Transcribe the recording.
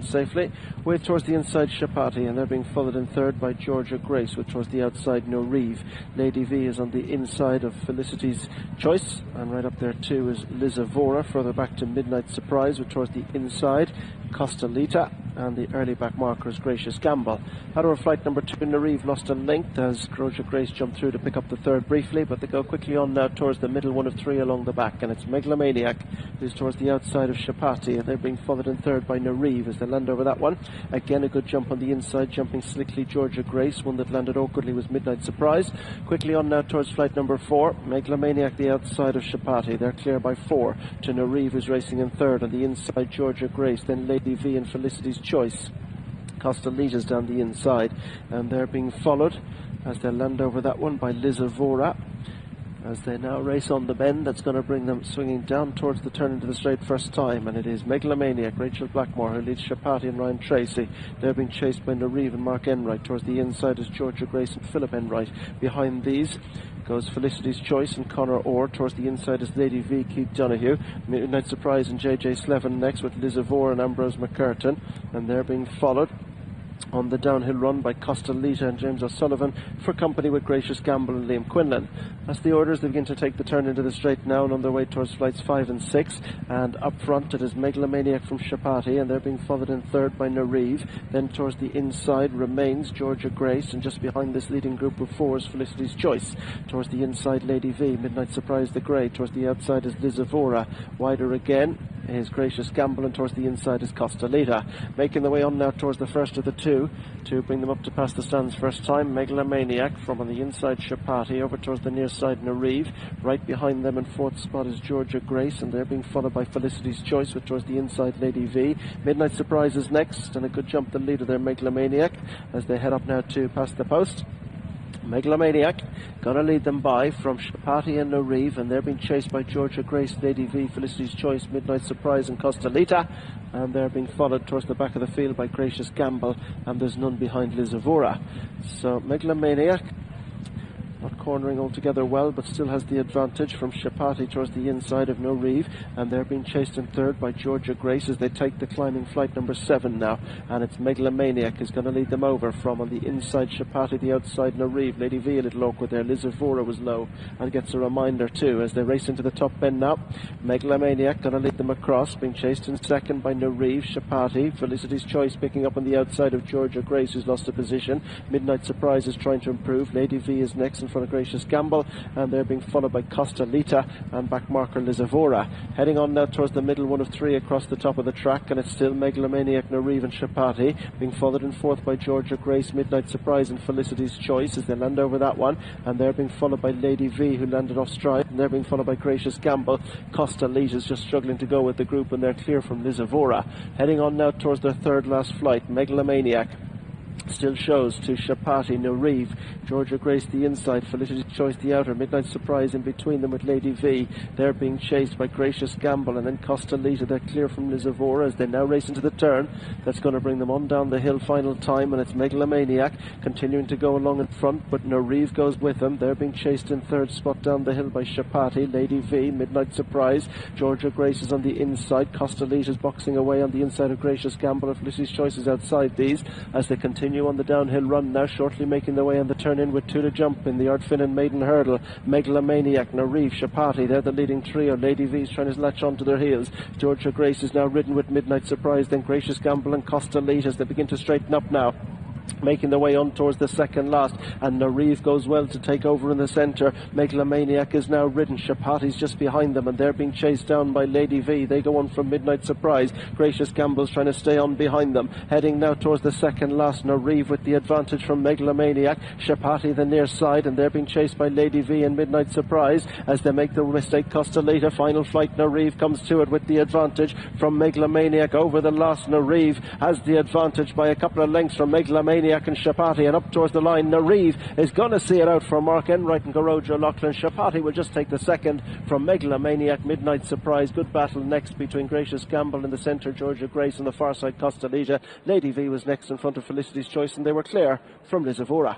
safely, with towards the inside Chapati, and they're being followed in third by Georgia Grace, with towards the outside No Reeve. Lady V is on the inside of Felicity's Choice, and right up there too is Lizavora. Further back to Midnight Surprise, with towards the inside Costalita, and the early back marker is Gracious Gamble. Out of flight number 2, Narive lost a length as Georgia Grace jumped through to pick up the third briefly, but they go quickly on now towards the middle one of 3 along the back, and it's Megalomaniac who's towards the outside of Chapati, and they're being followed in third by Narive as they land over that one. Again a good jump on the inside, jumping slickly Georgia Grace. One that landed awkwardly was Midnight Surprise. Quickly on now towards flight number 4, Megalomaniac the outside of Chapati. They're clear by 4 to Narive, who's racing in third. On the inside Georgia Grace, then Lady V and Felicity's Choice. Costalita's down the inside, and they're being followed as they land over that one by Lizavora, as they now race on the bend that's going to bring them swinging down towards the turn into the straight first time, and it is Megalomaniac, Rachel Blackmore, who leads Chapati and Ryan Tracy. They're being chased by Narive and Mark Enright. Towards the inside is Georgia Grace and Philip Enright. Behind these goes Felicity's Choice and Conor Orr. Towards the inside is Lady V, Keith Donoghue. Midnight Surprise and JJ Slevin next, with Lizavora and Ambrose McCurtain, and they're being followed on the downhill run by Costalita and James O'Sullivan, for company with Gracious Gamble and Liam Quinlan. That's the orders. They begin to take the turn into the straight now and on their way towards flights 5 and 6, and up front it is Megalomaniac from Chapati, and they're being followed in third by Narive. Then towards the inside remains Georgia Grace, and just behind this leading group of 4 is Felicity's Choice. Towards the inside Lady V, Midnight Surprise the Grey. Towards the outside is Lizavora. Wider again is Gracious Gamble, and towards the inside is Costalita. Making their way on now towards the first of the 2 to bring them up to pass the stands first time. Megalomaniac from on the inside Chapati, over towards the near side Narive. Right behind them in 4th spot is Georgia Grace, and they're being followed by Felicity's Choice, with towards the inside Lady V. Midnight Surprise is next, and a good jump the leader there, Megalomaniac, as they head up now to past the post. Megalomaniac gonna lead them by from Chapati and Narive, and they're being chased by Georgia Grace, Lady V, Felicity's Choice, Midnight Surprise and Costalita, and they're being followed towards the back of the field by Gracious Gamble, and there's none behind Lizavora. So Megalomaniac not cornering altogether well, but still has the advantage from Chapati towards the inside of Narive, and they're being chased in third by Georgia Grace as they take the climbing flight number 7 now, and it's Megalomaniac is going to lead them over from on the inside Chapati, the outside Narive. Lady V a little awkward there. Lizavora was low and gets a reminder too as they race into the top bend now. Megalomaniac going to lead them across, being chased in second by Narive. Chapati, Felicity's Choice picking up on the outside of Georgia Grace, who's lost a position. Midnight Surprise is trying to improve. Lady V is next in front of Gracious Gamble, and they're being followed by Costalita and back marker Lizavora. Heading on now towards the middle one of 3 across the top of the track, and it's still Megalomaniac, Narive and Chapati, being followed in 4th by Georgia Grace, Midnight Surprise and Felicity's Choice as they land over that one, and they're being followed by Lady V, who landed off stride, and they're being followed by Gracious Gamble. Costalita's just struggling to go with the group, and they're clear from Lizavora. Heading on now towards their third last flight, Megalomaniac still shows to Chapati, Narive, Georgia Grace the inside, Felicity's Choice the outer, Midnight Surprise in between them with Lady V. They're being chased by Gracious Gamble, and then Costalita. They're clear from Lizavora as they now race into the turn that's going to bring them on down the hill final time, and it's Megalomaniac continuing to go along in front, but Narive goes with them. They're being chased in third spot down the hill by Chapati, Lady V, Midnight Surprise. Georgia Grace is on the inside. Costalita's boxing away on the inside of Gracious Gamble, and Felicity's Choice is outside these as they continue on the downhill run now, shortly making their way on the turn in with 2 to jump in the Ardfinnan maiden hurdle. Megalomaniac, Narive, Chapati, they're the leading trio. Lady V's trying to latch onto their heels. Georgia Grace is now ridden with Midnight Surprise, then Gracious Gamble and Costalita as they begin to straighten up now, making their way on towards the second last, and Narive goes well to take over in the centre. Megalomaniac is now ridden. Chapati's just behind them, and they're being chased down by Lady V. They go on from Midnight Surprise. Gracious Gamble's trying to stay on behind them. Heading now towards the second last, Narive with the advantage from Megalomaniac. Chapati the near side, and they're being chased by Lady V and Midnight Surprise as they make the mistake. Costalita, final flight. Narive comes to it with the advantage from Megalomaniac over the last. Narive has the advantage by a couple of lengths from Megalomaniac and Chapati, and up towards the line Narive is going to see it out for Mark Enright and Gorojo O'Loughlin. Chapati will just take the second from Megalomaniac. Midnight Surprise, good battle next between Gracious Gamble in the centre, Georgia Grace on the far side, Costalita. Lady V was next in front of Felicity's Choice, and they were clear from Lizavora.